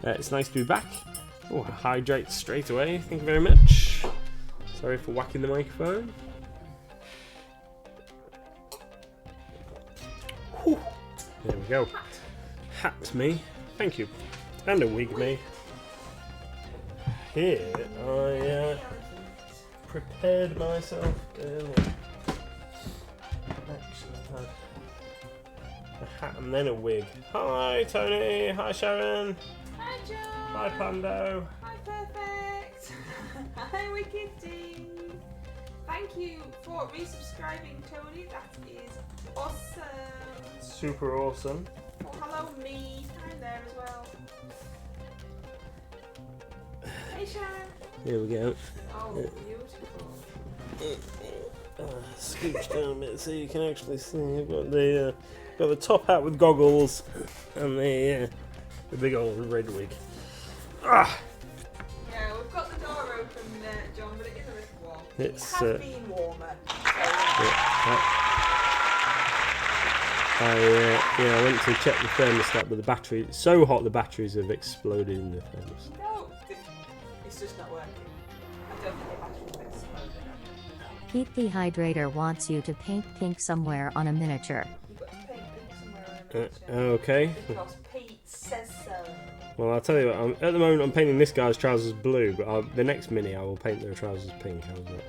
It's nice to be back. Oh, I hydrate straight away. Thank you very much. Sorry for whacking the microphone. Whew. There we go. Hat me. Thank you. And a wig me. Here I prepared myself earlier. Actually, I had a hat and then a wig. Hi Tony. Hi Sharon. Hi John. Hi Pando. Hi Perfect. Hi Wicked D. Thank you for resubscribing, Tony. That is awesome. Super awesome. Oh, hello me. I'm there as well. Hey Sharon. Here we go. Oh, beautiful. Scooch down a bit so you can actually see. I've got the top hat with goggles and the big old red wig. Ah! Yeah, we've got the door open, John, but it is a little warm. It It's has been warmer. I went to check the thermostat, but the battery, it's so hot the batteries have exploded in the thermostat. No, it's just not working. I don't think the batteries have exploded. Pete the Hydrator wants you to paint pink somewhere on a miniature. You've got to paint pink somewhere on a picture. Okay. Because Pete says so. Well, I'll tell you what, at the moment I'm painting this guy's trousers blue, but the next mini I will paint their trousers pink. How's that?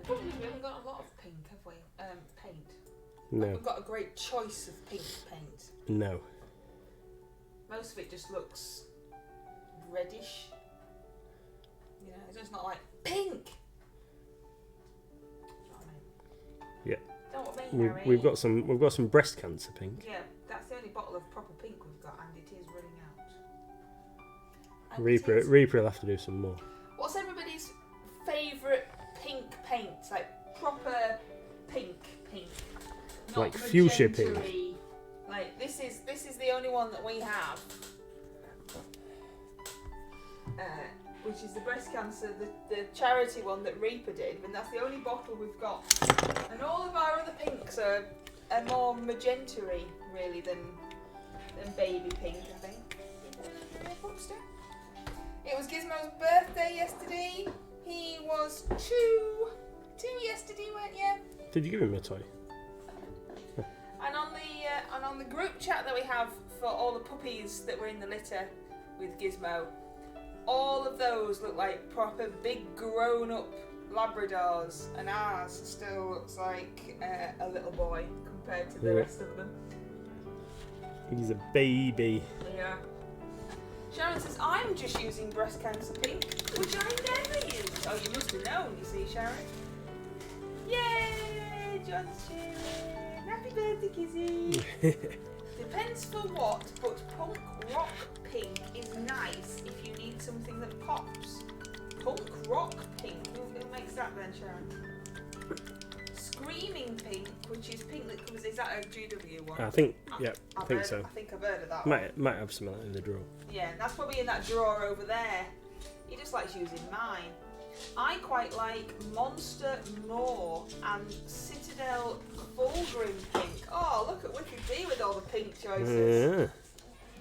The problem is we haven't got a lot of pink, have we? Paint. No. We've got a great choice of pink paint. No. Most of it just looks reddish. You know, it's just not like pink. Do you know what I mean? Yeah. Don't know what I mean, Harry. We've got some breast cancer pink. Yeah, that's the only bottle of proper pink we've got, and it is running out. And Reaper will have to do some more. What's everybody's favourite pink paints? Like proper pink. Not Like fuchsia pink. magenta-y. Like this is the only one that we have. Which is the breast cancer, the charity one that Reaper did, and that's the only bottle we've got. And all of our other pinks are more magenta-y, really, than baby pink, I think. It was Gizmo's birthday yesterday. He was two yesterday, weren't you? Did you give him a toy? And on the group chat that we have for all the puppies that were in the litter with Gizmo, all of those look like proper big grown-up Labradors, and ours still looks like a little boy compared to the rest of them. He's a baby. Yeah. Sharon says, I'm just using breast cancer pink, which I never used. Oh, you must have known, you see, Sharon. Yay! John's cheering. Happy birthday, Kizzy. Depends for what, but punk rock pink is nice if you need something that pops. Punk rock pink. Who makes that then, Sharon? Screaming pink, which is pink that covers. Is that a GW one? I think so. I think I've heard of that one. Might have some of that in the drawer. Yeah, that's probably in that drawer over there. He just likes using mine. I quite like Monster Moor and Citadel Fulgrim pink. Oh, look at Wicked D with all the pink choices. Yeah.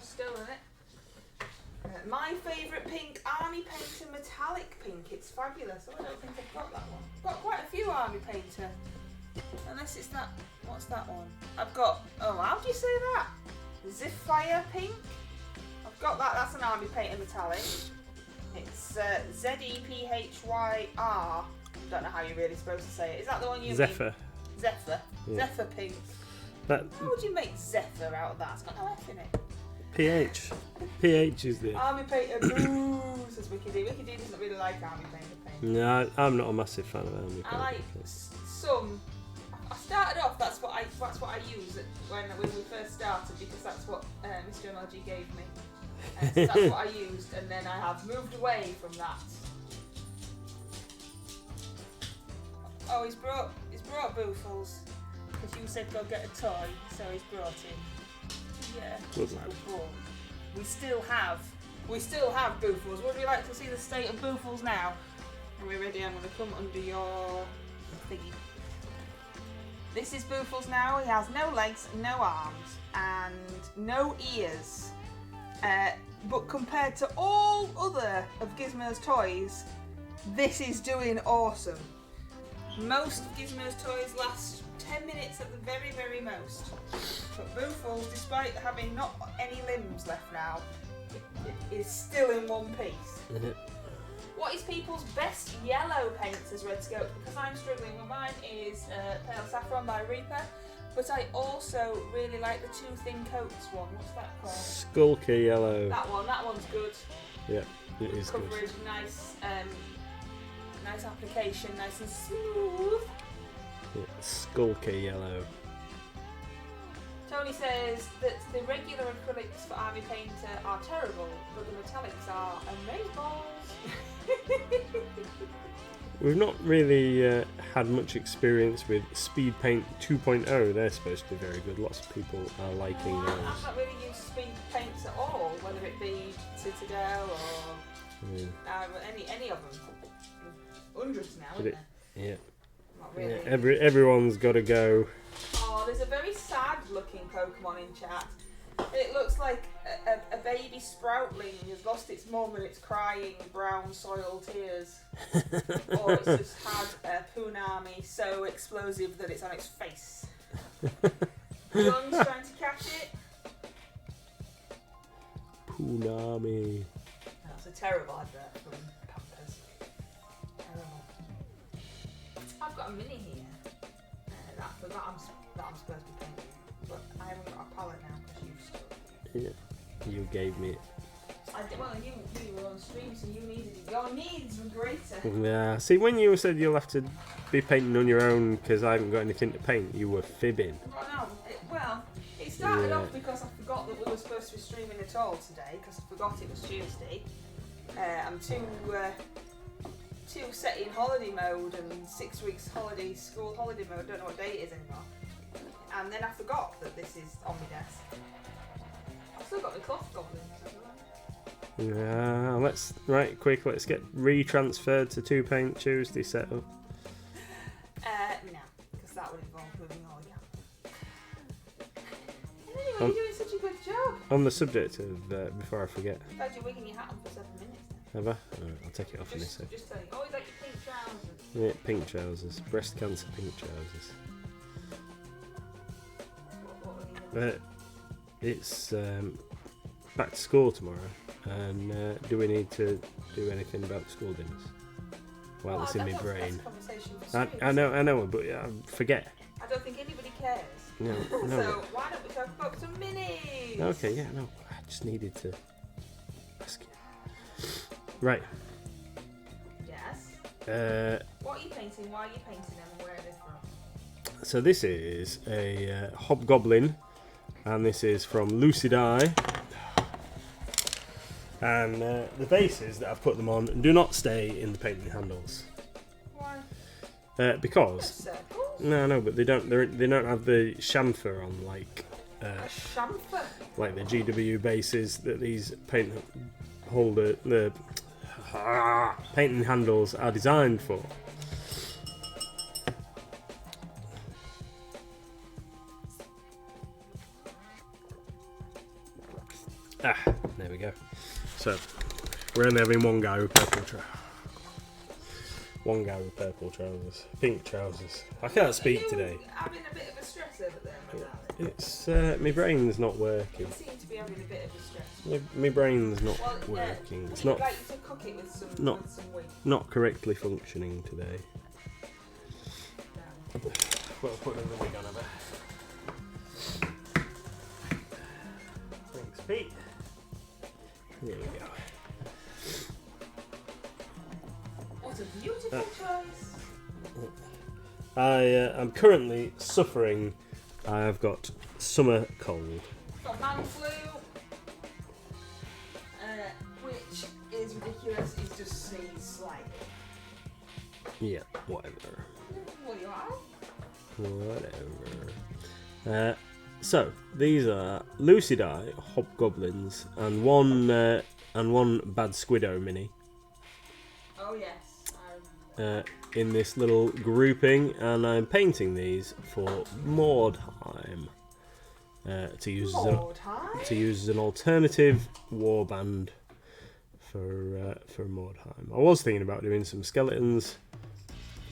Still in it. My favourite pink, Army Painter Metallic Pink. It's fabulous. Oh, I don't think I've got that one. I've got quite a few Army Painter. Unless it's that. What's that one? I've got. Oh, how do you say that? Zephyr Pink. I've got that. That's an Army Painter Metallic. It's Zephyr. Don't know how you're really supposed to say it. Is that the one you Zephyr. mean? Zephyr. Yeah. Zephyr Pink. That How would you make Zephyr out of that? It's got no F in it. PH. PH is the. Army Painter boo, says Wicked D. Wicked D doesn't really like Army Painter paint. No, I'm not a massive fan of Army I like some. I started off. That's what I use when we first started, because that's what Mr. MLG gave me. So that's what I used, and then I have moved away from that. Oh, he's brought Boofles, because you said go get a toy, so he's brought him. Yeah. Good lad. We still have Boofles. Would you like to see the state of Boofles now? Are we ready? I'm going to come under your thingy. This is Boofles now. He has no legs, no arms, and no ears. But compared to all other of Gizmo's toys, this is doing awesome. Most of Gizmo's toys last 10 minutes at the very, very most. But Boofles, despite having not any limbs left now, it is still in one piece. What is people's best yellow paints as Red Scopes? Because I'm struggling with mine is Pale Saffron by Reaper, but I also really like the Two Thin Coats one. What's that called? Skulker yellow. That one's good. Yeah, it is Coverage, good. nice, nice application, nice and smooth. Yeah, Skulker yellow. Tony says that the regular acrylics for Army Painter are terrible, but the metallics are amazeballs. We've not really had much experience with Speed Paint 2.0. They're supposed to be very good. Lots of people are liking those. I've not really used Speed Paints at all, whether it be Citadel or any of them. Hundreds now, isn't there? Yeah. Not really. Yeah, everyone's got to go. Oh, there's a very sad looking Pokemon in chat. It looks like a baby Sproutling has lost its mum and it's crying brown soil tears. Or it's just had a Punami so explosive that it's on its face. John's trying to catch it. Punami. That's a terrible advert from Pampers. Terrible. I've got a mini here. That I'm supposed to be painting. But I haven't got a palette now because you've still. Yeah, you gave me it. Well, you were on stream, so you needed it. Your needs were greater. Yeah, see, when you said you'll have to be painting on your own because I haven't got anything to paint, you were fibbing. Oh, no. It started off because I forgot that we were supposed to be streaming at all today, because I forgot it was Tuesday. I'm too set in holiday mode and 6 weeks school holiday mode, don't know what day it is anymore. And then I forgot that this is on my desk. I've still got the cloth goblins as well. Yeah, let's get retransferred to 2 Paint Tuesday setup. No, because that would involve moving all again. Anyway, you're doing such a good job. On the subject of, before I forget. You've had your wig in your hat on for 7 minutes now. Have I? Alright, I'll take it off in a sec. Just tell you. Oh, you like your pink trousers. Yeah, pink trousers. Breast cancer pink trousers. What It's back to school tomorrow, and do we need to do anything about school dinners? Well, it's in my brain. I know, but I forget. I don't think anybody cares. No. So why don't we talk about some minis? Okay, yeah, no. I just needed to ask you. Right. Yes. What are you painting? Why are you painting them? And where are they from? So this is a Hobgoblin, and this is from Lucid Eye. And the bases that I've put them on do not stay in the painting handles. Why? Because no, but they don't have the chamfer on like a chamfer? Like the GW bases that these paint holder the painting handles are designed for. There we go. So we're only having one guy with purple trousers, pink trousers. I can't speak today. Having a bit of a stress over there, It's my brain's not working. You seem to be having a bit of a stress. My brain's not working. It's not. Like you to cook it with some wheat. Not correctly functioning today. No. Well, put another wig on over. Thanks, Pete. There we go. What a beautiful choice. I'm currently suffering. I've got summer cold. Got man flu, which is ridiculous. It's just sneeze slightly. Yeah, whatever. What you are? Whatever. So these are Lucid Eye Hobgoblins and one Bad Squiddo mini. Oh yes. In this little grouping, and I'm painting these for Mordheim. to use Mordheim? to use as an alternative warband for Mordheim. I was thinking about doing some skeletons,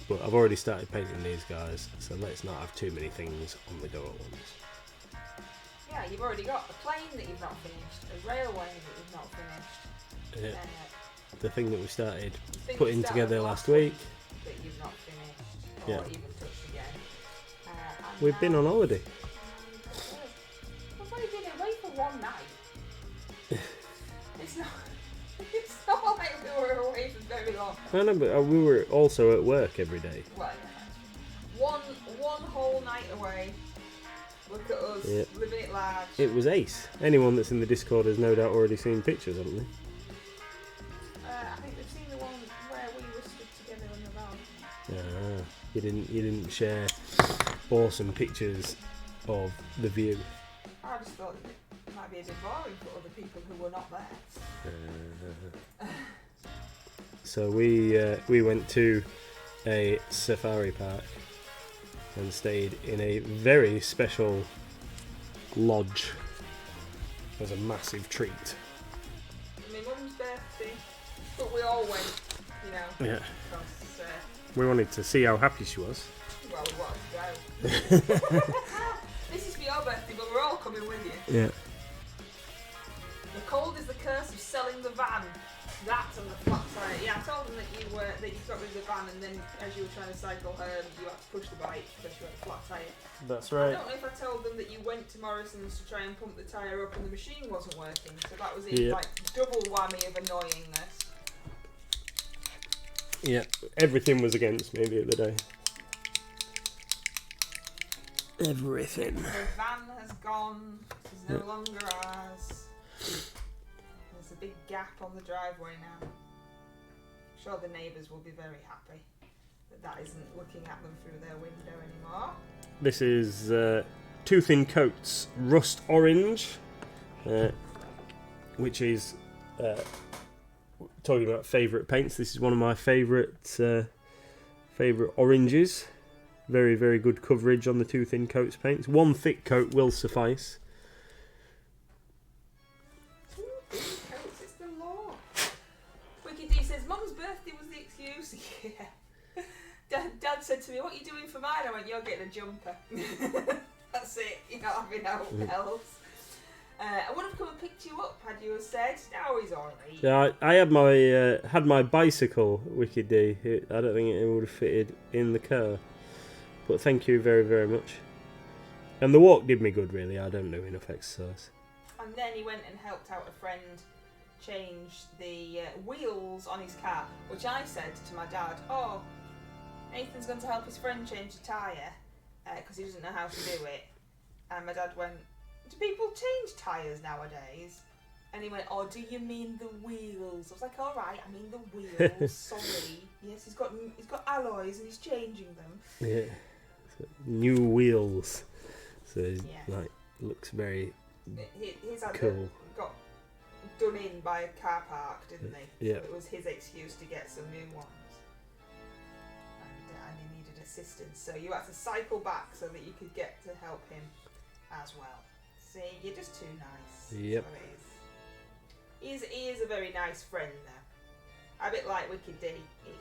but I've already started painting these guys, so let's not have too many things on the go at once. Yeah, you've already got a plane that you've not finished, a railway that you've not finished. Yeah. The thing that we started Thing putting you started together last week. that you've not finished, or Yeah. even touched again. And We've been on holiday. We've only been away for one night. It's not. It's not like we were away for very long. I know, but we were also at work every day. Well, one whole night away. Look at us, Yeah. living it large. It was ace. Anyone that's in the Discord has no doubt already seen pictures, haven't they? I think they've seen the one where we were stood together on the van. You didn't share awesome pictures of the view. I just thought it might be a bit boring for other people who were not there. So we went to a safari park and stayed in a very special lodge. It was a massive treat. My mum's birthday, but we all went, you know. Yeah. Because, We wanted to see how happy she was. well, we wanted to go. This is for your birthday, but we're all coming with you. Yeah. The cold is the curse of selling the van. That's on the flat tire. Yeah, I told them that you got rid of the van, and then as you were trying to cycle home, you had to push the bike because you had a flat tire. That's I right. don't know if I told them that you went to Morrison's to try and pump the tyre up and the machine wasn't working, so that was like double whammy of annoyingness. Yeah, everything was against me the other day. Everything. The van has gone. It's no longer ours. There's a big gap on the driveway now. I'm sure the neighbours will be very happy that isn't looking at them through their window anymore. This is Two Thin Coats Rust Orange, which is talking about favourite paints. This is one of my favourite oranges. Very, very good coverage on the Two Thin Coats paints. One thick coat will suffice. Two thin coats, it's the law. Wicked D says, Mum's birthday was the excuse. Yeah. Dad said to me, what are you doing for mine? I went, you're getting a jumper. That's it, you're not having out else. I would have come and picked you up had you said. Now he's alright. Yeah, I had my bicycle, Wicked D. I don't think it would have fitted in the car. But thank you very, very much. And the walk did me good, really. I don't do enough exercise. And then he went and helped out a friend change the wheels on his car, which I said to my dad, oh, Nathan's going to help his friend change the tyre because he doesn't know how to do it. And my dad went, do people change tyres nowadays? And he went, oh, do you mean the wheels? I was like, all right, I mean the wheels, sorry. Yes, he's got alloys and he's changing them. Yeah. So, new wheels. So like looks very His cool. got done in by a car park, didn't they? Yeah. So it was his excuse to get some new ones. And he needed assistance, so you had to cycle back so that you could get to help him as well. See, you're just too nice. Yep. So it is. He is a very nice friend though. A bit like Wicked D.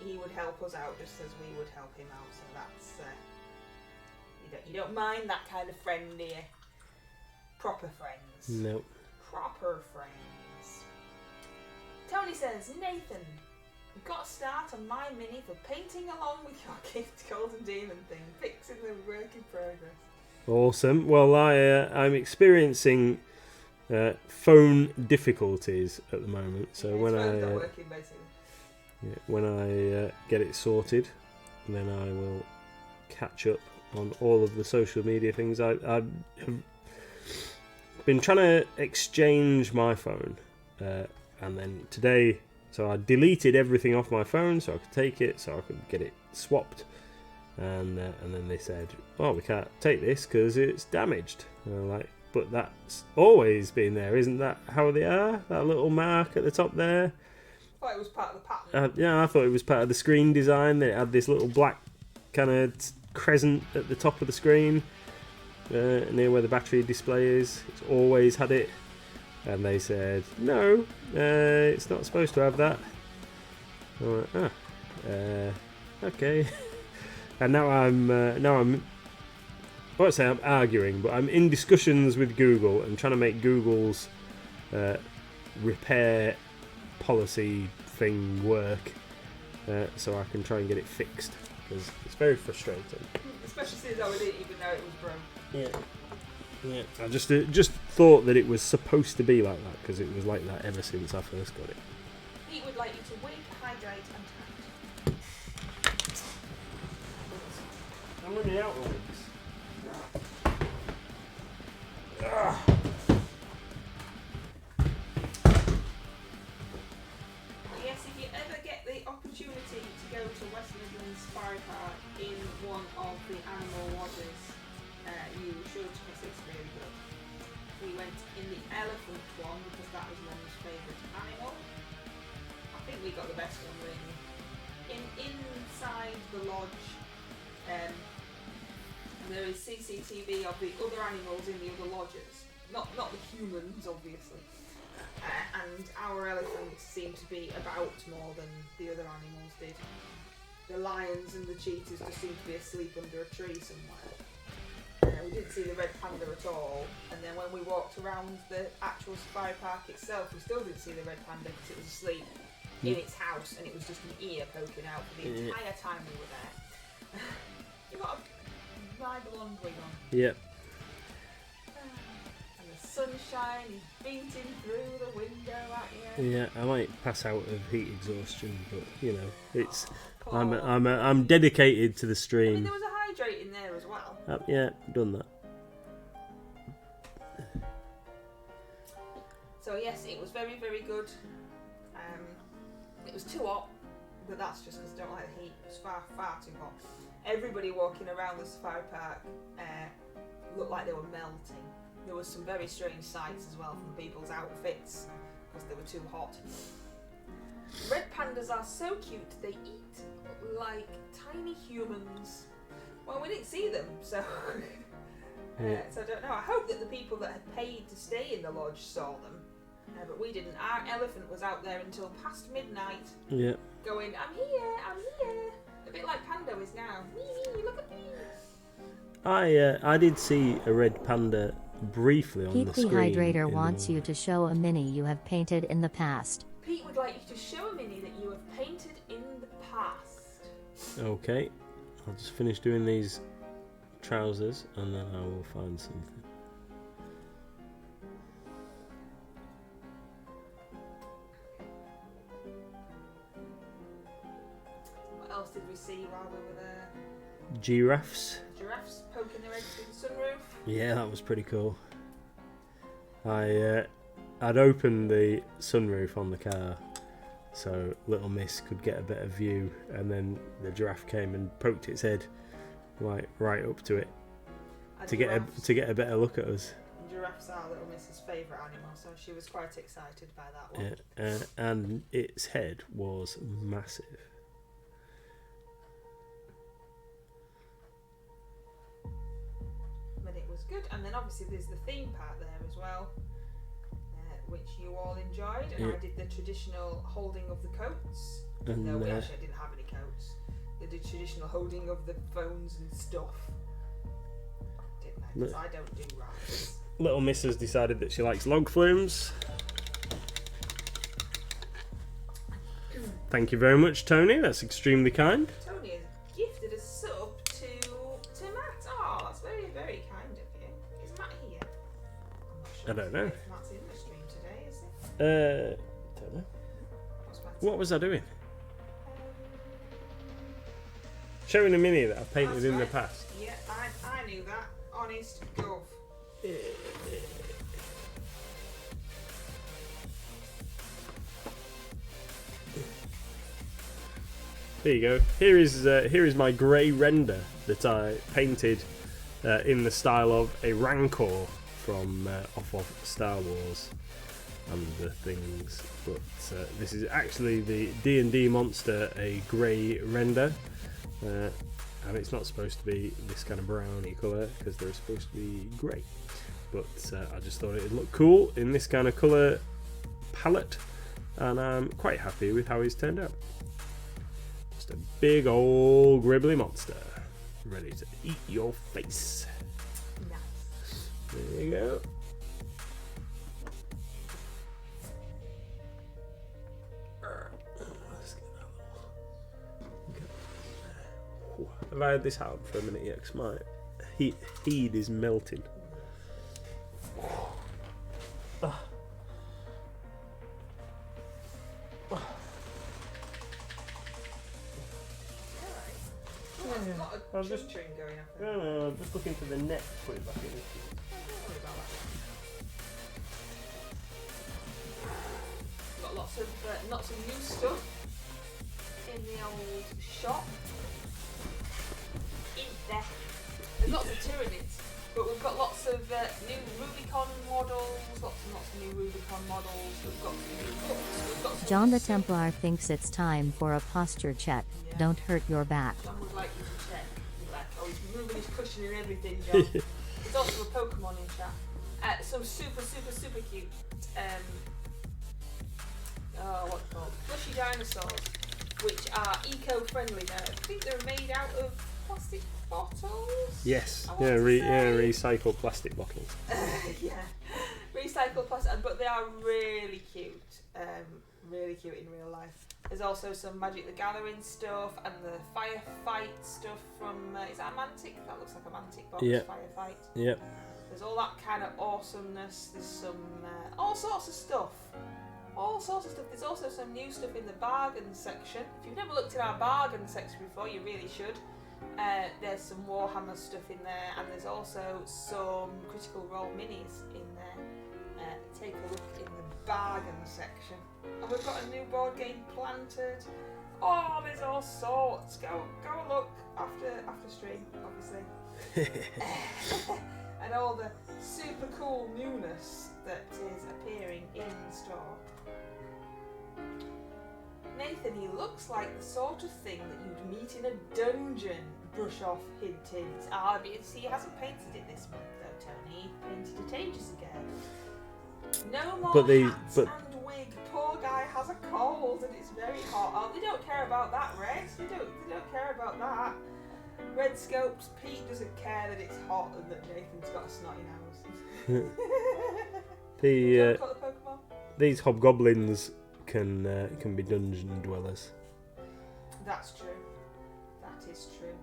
He would help us out just as we would help him out, so that's you don't mind that kind of friend, do you? Proper friends. No. Proper friends. Tony says, Nathan, we've got a start on my mini for painting along with your gift Golden Demon thing. Fixing the work in progress. Awesome. Well, I'm experiencing phone difficulties at the moment, so Yeah, when his phone's not working, basically. when I get it sorted, then I will catch up on all of the social media things. I have been trying to exchange my phone, and then today, so I deleted everything off my phone so I could take it, so I could get it swapped. And then they said, "Oh, we can't take this because it's damaged." And I'm like, "But that's always been there, isn't that how they are? That little mark at the top there." I thought it was part of the pattern. Yeah, I thought it was part of the screen design. That it had this little black kind of crescent at the top of the screen. near where the battery display is. It's always had it. And they said, no, it's not supposed to have that. I went, okay. And now I'm, I won't say I'm arguing, but I'm in discussions with Google and trying to make Google's repair policy thing work, so I can try and get it fixed, because it's very frustrating. Especially since I didn't even know it was broke. Yeah. I just thought that it was supposed to be like that, because it was like that ever since I first got it. He would like you to wig, hydrate, and tap. I'm running out of wigs. Yes, if you ever get the opportunity to go to West Midlands Safari Park in one of the animal lodges, you should, because it's really good. We went in the elephant one because that was Mum's favourite animal. I think we got the best one really. Inside the lodge, there is CCTV of the other animals in the other lodges. Not the humans, obviously. And our elephants seemed to be about more than the other animals did. The lions and the cheetahs just seemed to be asleep under a tree somewhere. We didn't see the red panda at all, and then when we walked around the actual safari park itself, we still didn't see the red panda because it was asleep in its house, and it was just an ear poking out for the entire time we were there. You got a my blonde wig on. Yep. And the sunshine is beating through the window at you. Yeah, I might pass out of heat exhaustion, but you know, it's I'm dedicated to the I stream. mean, there was a hydrate in there as well. Yeah, done that. So yes, it was very, very good. It was too hot, but that's just because I don't like the heat. It was far, far too hot. Everybody walking around the safari park looked like they were melting. There was some very strange sights as well from people's outfits because they were too hot. Red pandas are so cute. They eat like tiny humans. Well, we didn't see them, so so I don't know. I hope that the people that had paid to stay in the lodge saw them, but we didn't. Our elephant was out there until past midnight. Yeah. Going, I'm here. A bit like Pando is now. Me, look at me. I did see a red panda briefly on Pete the the screen. Hydrator wants you to show a mini you have painted in the past. Pete would like you to show a mini that you have painted in the past. Okay, I'll just finish doing these trousers and then I will find something. What else did we see while we were there? Giraffes. Giraffes poking their heads through the sunroof. Yeah, that was pretty cool. I'd opened the sunroof on the car so little miss could get a better view, and then the giraffe came and poked its head right up to it to get a better look at us. Giraffes are Little Miss's favourite animal, so she was quite excited by that one. Yeah, and its head was massive. But it was good, and then obviously there's the theme park there as well, which you all enjoyed, and I did the traditional holding of the coats. And, no, actually I didn't have any coats. They did traditional holding of the phones and stuff. Didn't I? Because I don't do rides. Little Miss has decided that she likes log flumes. Thank you very much, Tony. That's extremely kind. Tony has gifted a sub to Matt. Oh, that's very, very kind of you. Is Matt here? I'm not sure. I don't know. If Matt's in the stream today, is he? Don't know. What's Matt What was I doing? Showing a mini that I've painted That's in the right. past. Yeah, I knew that. Honest gov. There you go. Here is my grey render that I painted in the style of a Rancor from off of Star Wars and the things. But this is actually the D&D monster, a grey render. and it's not supposed to be this kind of browny colour because they're supposed to be grey. But I just thought it'd look cool in this kind of colour palette, and I'm quite happy with how he's turned out. Just a big old gribbly monster, ready to eat your face. Nice. There you go. Have I had this out for a minute yet? 'Cause my heat is melting. A lot of I was just- chewing going up. No, I'm just looking for the net to put it back in. Don't worry about that. Got lots of new stuff in the old shop. In there. There's lots of Tyranids, but we've got lots of new Rubicon models, lots and lots of new Rubicon models. We've got some new books. We've got some John the new Templar thinks it's time for a posture check. Don't hurt your back. John would like you to check. He's like, oh, he's moving his cushion and everything, John. There's also a Pokemon in chat. Some super cute. What's it called? Plushy dinosaurs, which are eco-friendly now. I think they're made out of plastic bottles. Yes, I want to say. recycled plastic bottles. Yeah, recycled plastic, but they are really cute. Really cute in real life. There's also some Magic the Gathering stuff and the Firefight stuff from. Is that a Mantic? That looks like a Mantic box. Yeah. Firefight. Yep. There's all that kind of awesomeness. There's some all sorts of stuff. All sorts of stuff. There's also some new stuff in the bargain section. If you've never looked at our bargain section before, you really should. There's some Warhammer stuff in there, and there's also some Critical Role minis in there. Take a look in the bargain section. And we've got a new board game planted. Oh, there's all sorts. Go look after stream, obviously. And all the super cool newness that is appearing in store. Nathan, he looks like the sort of thing that you'd meet in a dungeon. Brush off, hint. See, he hasn't painted it this month though, Tony. He painted it ages ago. No more hats and wig. Poor guy has a cold and it's very hot. Oh, they don't care about that, Red. They don't care about that. Red Scopes, Pete doesn't care that it's hot and that Nathan's got a snotty nose. The Got the Pokemon? these hobgoblins can be dungeon dwellers. That's true. That is true.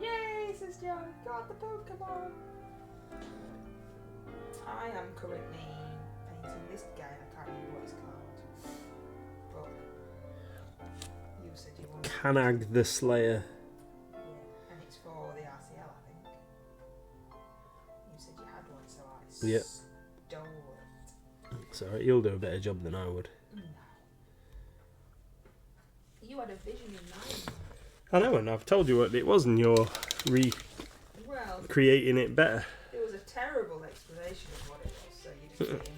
Yay, says Joe. Got the Pokemon. I am currently painting this guy. I can't remember what it's called. But you said you wanted. Canag the Slayer. Yeah, and it's for the RCL, I think. You said you had one, so I Yep. stole it. Sorry, you'll do a better job than I would. No. You had a vision in mind. I know, and I've told you what it was, and you're Well, recreating it better. it was a terrible explanation of what it was, so you just came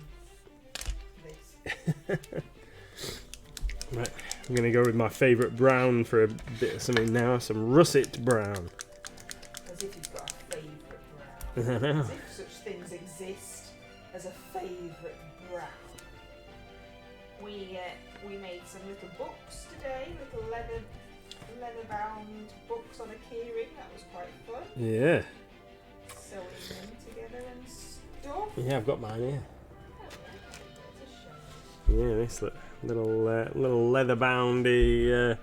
this. Right, I'm going to go with my favourite brown for a bit of something now, some russet brown. As if you've got a favourite brown. I know. As if such things exist as a favourite brown. We made some little books today, little leather-bound books on a keyring. That was quite fun. Yeah. Sewing them together and stuff. Yeah, I've got mine here. Oh, yeah, it's a shame. Yeah, this little leather-boundy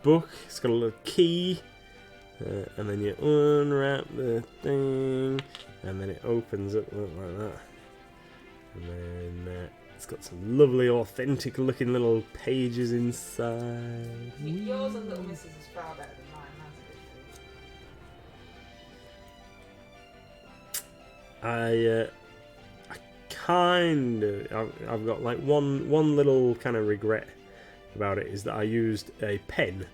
book. It's got a little key, and then you unwrap the thing, and then it opens up like that. And then it's got some lovely, authentic-looking little pages inside. Yours and Little Mrs. is far better than mine, that's I've got like one little kind of regret about it, is that I used a pen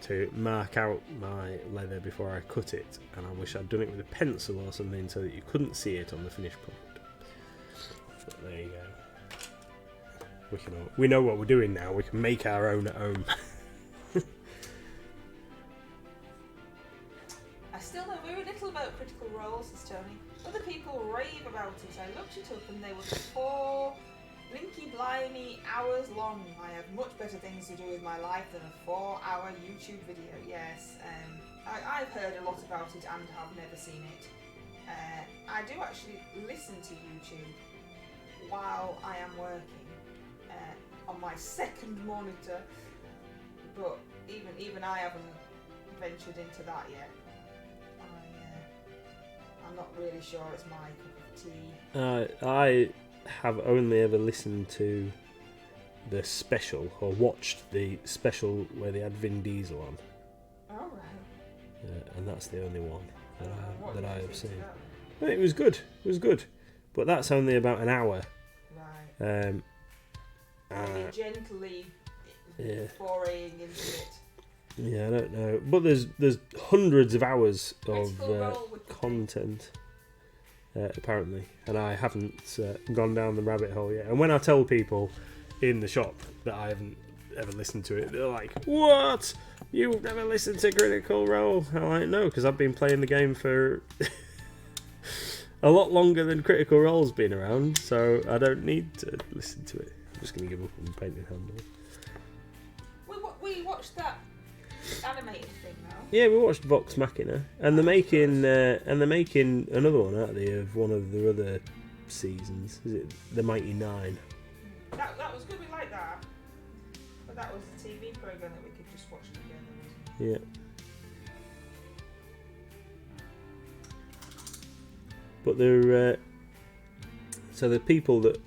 to mark out my leather before I cut it, and I wish I'd done it with a pencil or something so that you couldn't see it on the finished product. But there you go. We know what we're doing now. We can make our own at home. blimey, hours long. I have much better things to do with my life than a 4-hour YouTube video. Yes, I've heard a lot about it and have never seen it. I do actually listen to YouTube while I am working on my second monitor, but even I haven't ventured into that yet. I'm not really sure it's my cup of tea. I have only ever listened to the special, or watched the special where they had Vin Diesel on. All right. And that's the only one that I have seen. That? It was good. It was good, but that's only about an hour. Right. Maybe gently foraying into it. Yeah, I don't know, but there's hundreds of hours of content apparently, and I haven't gone down the rabbit hole yet. And when I tell people in the shop that I haven't ever listened to it, they're like, "What? You've never listened to Critical Role?" I'm like, "No, because I've been playing the game for a lot longer than Critical Role's been around, so I don't need to listen to it. I'm just going to give up on painting handles." We watched that animated thing now. Yeah, we watched Vox Machina, and they're making another one, aren't they, of one of the other seasons? Is it The Mighty Nine? That was good. We liked that, but that was a TV program that we could just watch together. Yeah. But they're so the people that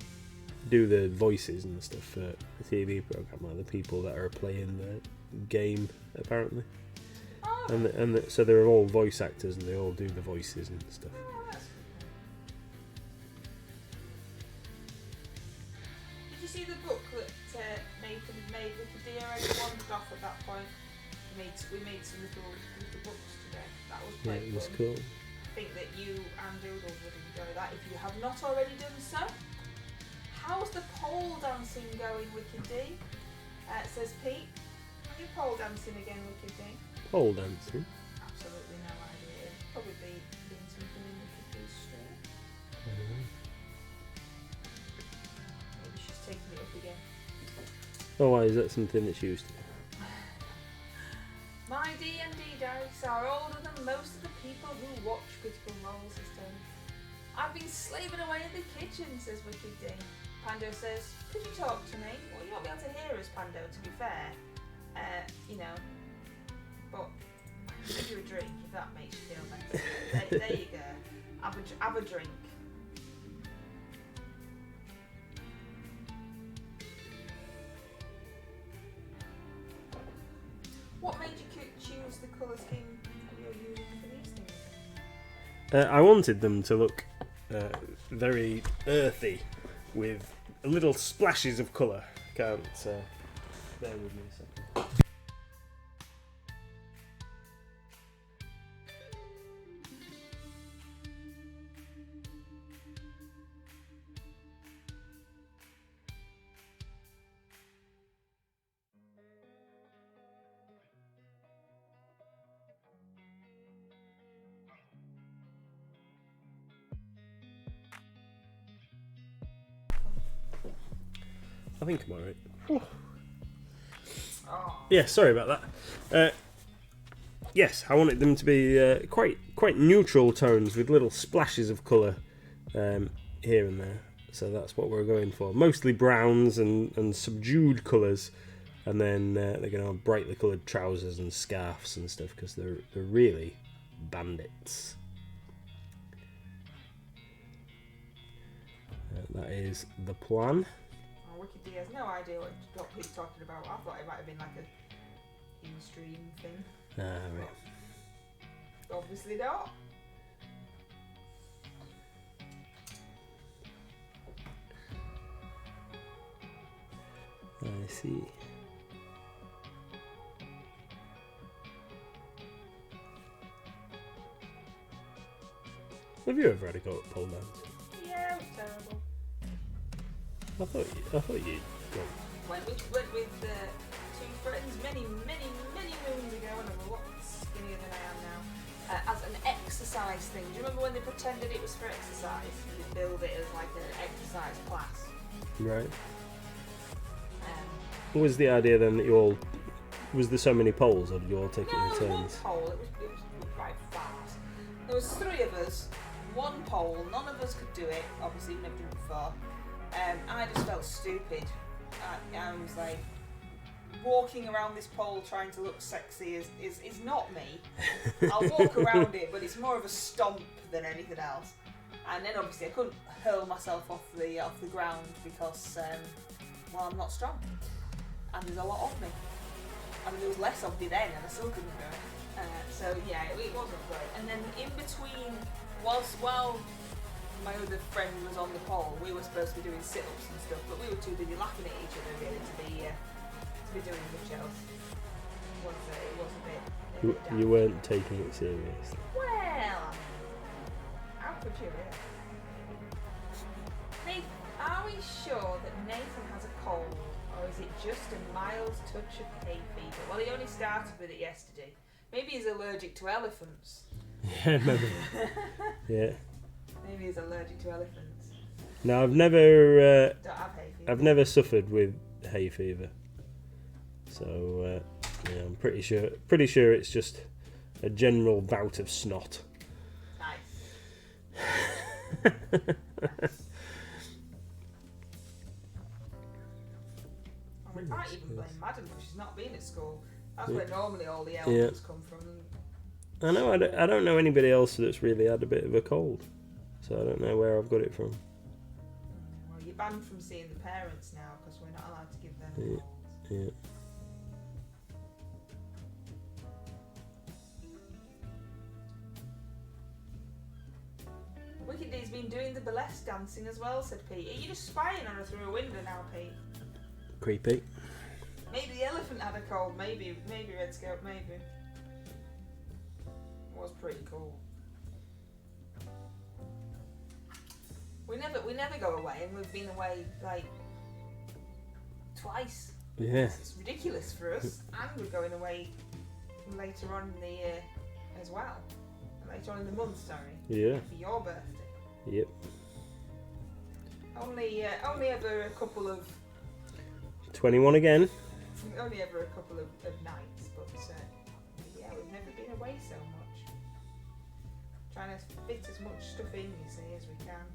do the voices and stuff for the TV program are the people that are playing the game, apparently. Oh. And so they're all voice actors and they all do the voices and stuff. Oh, that's good. Did you see the book that Nathan made with the deer? I wandered off at that point. We made some little books today. That was Yeah, quite it was fun. cool. I think that you and Doodles would enjoy that if you have not already done so. How's the pole dancing going, Wicked D? Says Pete. How's your pole dancing again, Wicked D? Pole dancing? Absolutely no idea. Probably doing something in Wicked D's stream. I don't know. Maybe she's taking it up again. Oh, why is that something that she used to do? My D&D dice are older than most of the people who watch Critical Role System. I've been slaving away in the kitchen, says Wicked D. Pando says, could you talk to me? Well, you won't be able to hear us, Pando, to be fair. But I can give you a drink if that makes you feel better. there you go. Have a drink. What made you choose the colour scheme you're using for these things? I wanted them to look very earthy, with little splashes of colour. Can't bear with me a second. I think I'm alright. Oh. Yeah, sorry about that. Yes, I wanted them to be quite neutral tones with little splashes of colour here and there. So that's what we're going for. Mostly browns and subdued colours, and then they're going to have brightly coloured trousers and scarves and stuff because they're really bandits. That is the plan. Wicked D has no idea what he's talking about. I thought it might have been like a in-stream thing. Right. Obviously not. I see. Have you ever had a go at pole dance? Yeah, it was terrible. I thought you. Went with two friends many moons ago, and I'm a lot skinnier than I am now. As an exercise thing. Do you remember when they pretended it was for exercise? They build it as like an exercise class. Right. was the idea then that you all... Was there so many poles, or did you all take it in No, turns? one pole. It was quite fast. There was 3 of us. One pole. None of us could do it. Obviously, we've never done it before. I just felt stupid. I was like, walking around this pole trying to look sexy is not me. I'll walk around it, but it's more of a stomp than anything else. And then obviously I couldn't hurl myself off the ground because well, I'm not strong, and there's a lot of me. I mean, there was less of me then, and I still couldn't do it. So yeah, it wasn't great. And then in between, while my other friend was on the pole, we were supposed to be doing sit-ups and stuff, but we were too busy laughing at each other really to be doing much else. It was a bit You weren't taking it seriously. well, how could you really? Nathan, are we sure that Nathan has a cold, or is it just a mild touch of hay fever? Well, he only started with it yesterday. Maybe he's allergic to elephants. Yeah, maybe. Yeah. Maybe he's allergic to elephants. No, I've never... Don't have hay fever. I've never suffered with hay fever. So, yeah, I'm pretty sure it's just a general bout of snot. Nice. We can't even blame Madam because she's not been at school. That's where normally all the ailments come from. I know. I don't know anybody else that's really had a bit of a cold, so I don't know where I've got it from. Well, you're banned from seeing the parents now because we're not allowed to give them colds. Yeah. Wicked D's been doing the burlesque dancing as well, said Pete. Are you just spying on her through a window now, Pete? Creepy. Maybe the elephant had a cold, maybe Red Scout, maybe. It was pretty cool. We never go away, and we've been away like twice. Yeah. It's ridiculous for us, and we're going away later on in the year as well. Later on in the month, sorry. Yeah. For your birthday. Yep. Only ever a couple of 21 again. only ever a couple of nights, but yeah, we've never been away so much. Trying to fit as much stuff in, you see, as we can.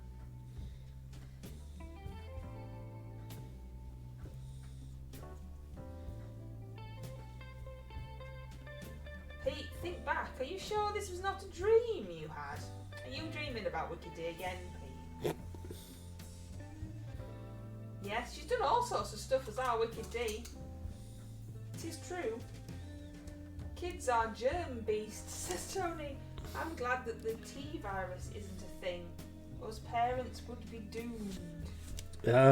Pete, think back. Are you sure this was not a dream you had? Are you dreaming about Wicked D again, Pete? Yes, she's done all sorts of stuff as our Wicked D. It is true. Kids are germ beasts, says Tony. I'm glad that the T-virus isn't a thing. Us parents would be doomed.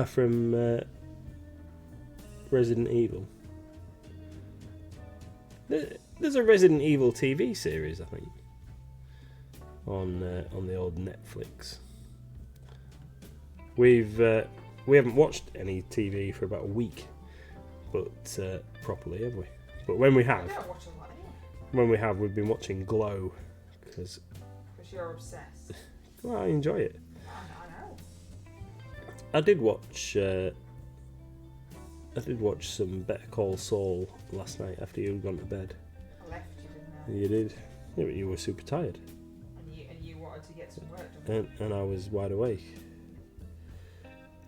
From Resident Evil. There's a Resident Evil TV series, I think, on the old Netflix. We haven't watched any TV for about a week, but properly, have we? But when we have, I don't watch a lot anyway. when we have, we've been watching Glow because You're obsessed. well, I enjoy it. I know. I did watch some Better Call Saul last night after you had gone to bed. I left you, didn't I? You did. Yeah, but you were super tired, And you wanted to get some work done. and I was wide awake.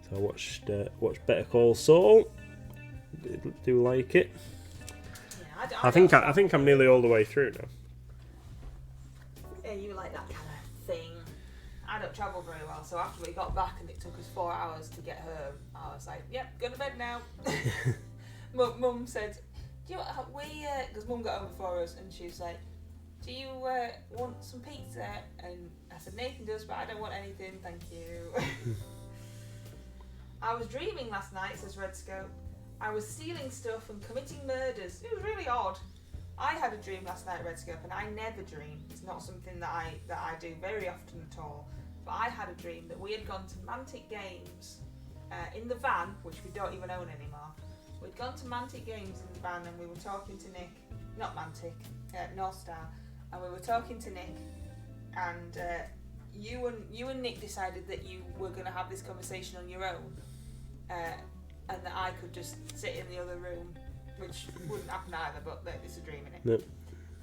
So I watched Better Call Saul. Do like it. Yeah, I think I'm nearly all the way through now. Yeah, you like that kind of thing. I don't travel very well, so after we got back and it took us 4 hours to get home, I was like, yep, go to bed now. Mum said, do you know what, because Mum got home before us, and she was like, do you want some pizza? And I said, Nathan does, but I don't want anything, thank you. I was dreaming last night, says Red Scope. I was stealing stuff and committing murders. It was really odd. I had a dream last night, Red Scope, and I never dream. It's not something that I do very often at all. But I had a dream that we had gone to Mantic Games in the van, which we don't even own anymore. We'd gone to Mantic Games in the van, and we were talking to Nick, not Mantic, North Star, and we were talking to Nick, and you and Nick decided that you were going to have this conversation on your own. and that I could just sit in the other room, which wouldn't happen either, but it's a dream, innit? Yep.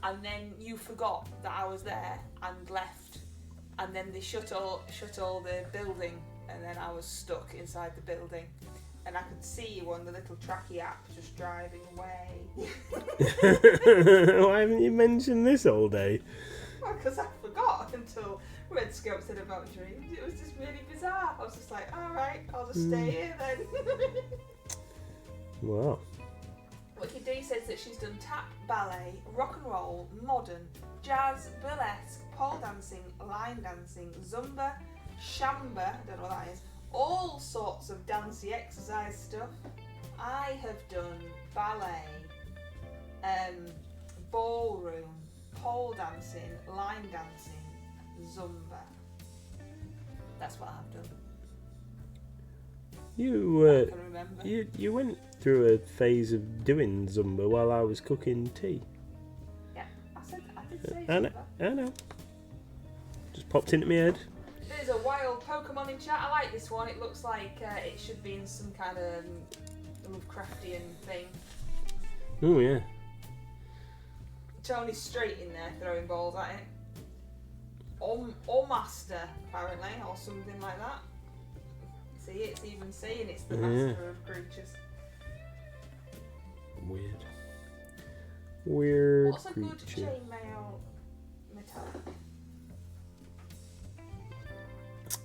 And then you forgot that I was there and left, and then they shut all the building, and then I was stuck inside the building, and I could see you on the little tracky app just driving away. Why haven't you mentioned this all day? Well, because I forgot until Red Scope said about dreams. It was just really bizarre. I was just like, alright, I'll just stay here then. Wow. Wicked D says that she's done tap, ballet, rock and roll, modern, jazz, burlesque, pole dancing, line dancing, zumba, shamba, I don't know what that is, all sorts of dancey exercise stuff. I have done ballet, ballroom, pole dancing, line dancing, zumba. That's what I've done. I can remember. You went through a phase of doing Zumba while I was cooking tea. Yeah, I did say I know. Just popped into my head. There's a wild Pokemon in chat. I like this one. It looks like it should be in some kind of Lovecraftian thing. Oh yeah. Tony's straight in there throwing balls at it. Or master, apparently, or something like that. See, it's even saying it's the master of creatures. Weird What's a creature. good chainmail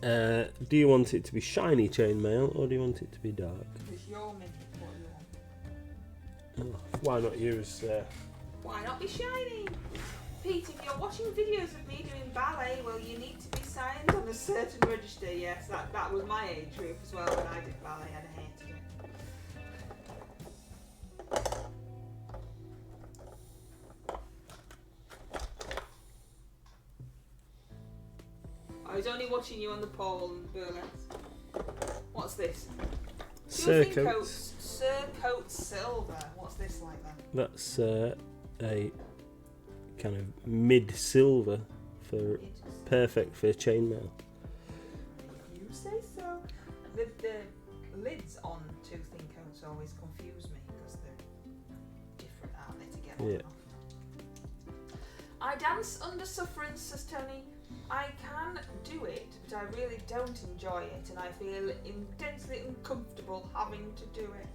metallic? Do you want it to be shiny chainmail or do you want it to be dark? It's your minute, what you want. Why not use... Why not be shiny? Pete, if you're watching videos of me doing ballet, well, you need to be signed on a certain register. Yes, that was my age group as well when I did ballet, and I hated it. I was only watching you on the pole and burlesque. What's this? Surcoats. Surcoat silver. What's this like then? That's a kind of mid-silver for perfect for chainmail. You say so. The lids on two thin coats always confuse me because they're different, aren't they, together? Yeah. I dance under sufferance, says Tony. I can do it, but I really don't enjoy it, and I feel intensely uncomfortable having to do it.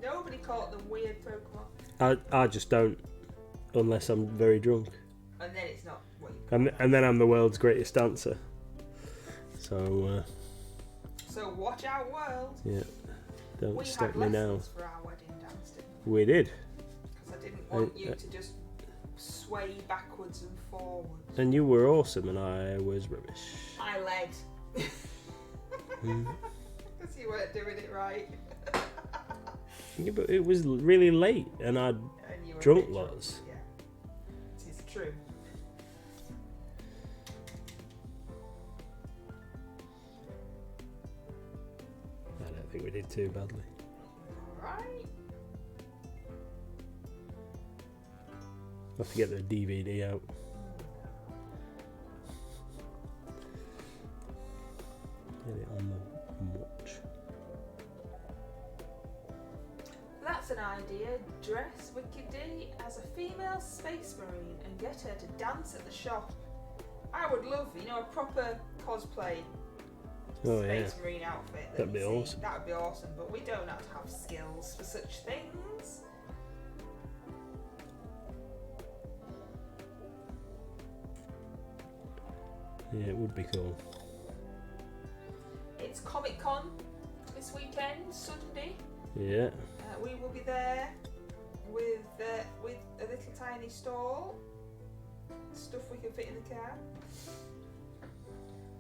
Nobody caught the weird Pokemon. I just don't, unless I'm very drunk. And then it's not what you And then I'm the world's greatest dancer. So watch out, world. Yeah, don't We stop had me now. lessons for our wedding dance, didn't We did. Because I didn't want you to just sway backwards and forwards. And you were awesome and I was rubbish. I led. Because you weren't doing it right. Yeah, but it was really late and I'd And you were drunk a bit drunk. lots. Yeah, it is true. I don't think we did too badly. Right. I'll have to get the DVD out. Get it on the watch. That's an idea. Dress Wicked D as a female space marine and get her to dance at the shop. I would love, a proper cosplay space marine outfit. That'd be you see. awesome. That would be awesome, but we don't have to have skills for such things. Yeah, it would be cool. It's Comic Con this weekend, Sunday. Yeah. We will be there with a little tiny stall, stuff we can fit in the car.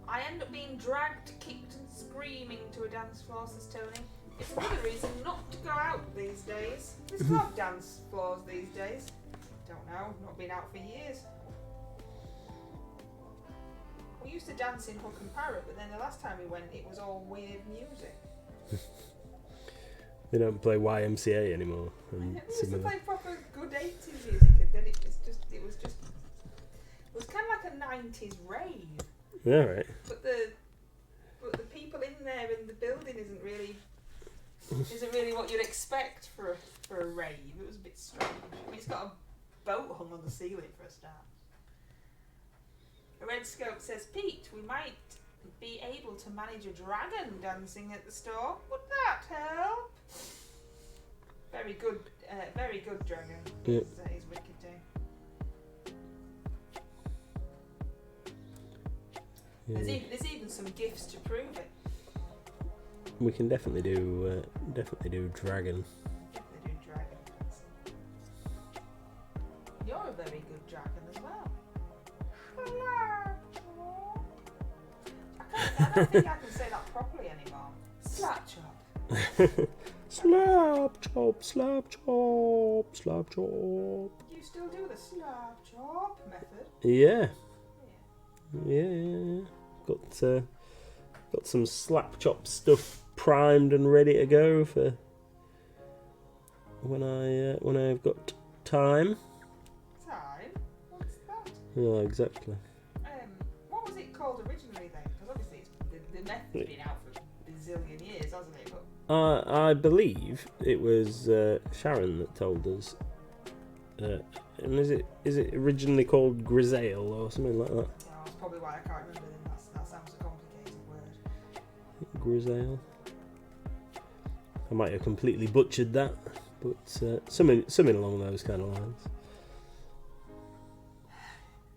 I end up being dragged, kicked and screaming to a dance floor, says Tony. It's another reason not to go out these days. There's still have dance floors these days. Don't know, not been out for years. We used to dance in Hook and Parrot, but then the last time we went it was all weird music. They don't play YMCA anymore. We And used to similar. play proper good 80s music, and then it was kind of like a 90s rave. Yeah, right. But the people in there in the building isn't really isn't really what you'd expect for a rave. It was a bit strange. I mean, it's got a boat hung on the ceiling for a start. A red scope says, Pete, we might be able to manage a dragon dancing at the store. Would that help? Very good dragon. Yeah. He's wicked too. Yeah. There's even some gifts to prove it. We can definitely do dragon. Definitely do dragon dancing. You're a very good dragon as well. I don't think I can say that properly anymore. Slap chop. Slap chop, slap chop, slap chop. You still do the slap chop method? Yeah. Yeah. Got some slap chop stuff primed and ready to go for when I've got time. Time? What's that? Yeah, exactly. What was it called originally then? Because obviously the method's been out for a bazillion years, hasn't it? But I believe it was Sharon that told us. And is it originally called Grisaille or something like that? oh, that's probably why I can't remember then. That sounds a complicated word. Grisaille. I might have completely butchered that, but something along those kind of lines.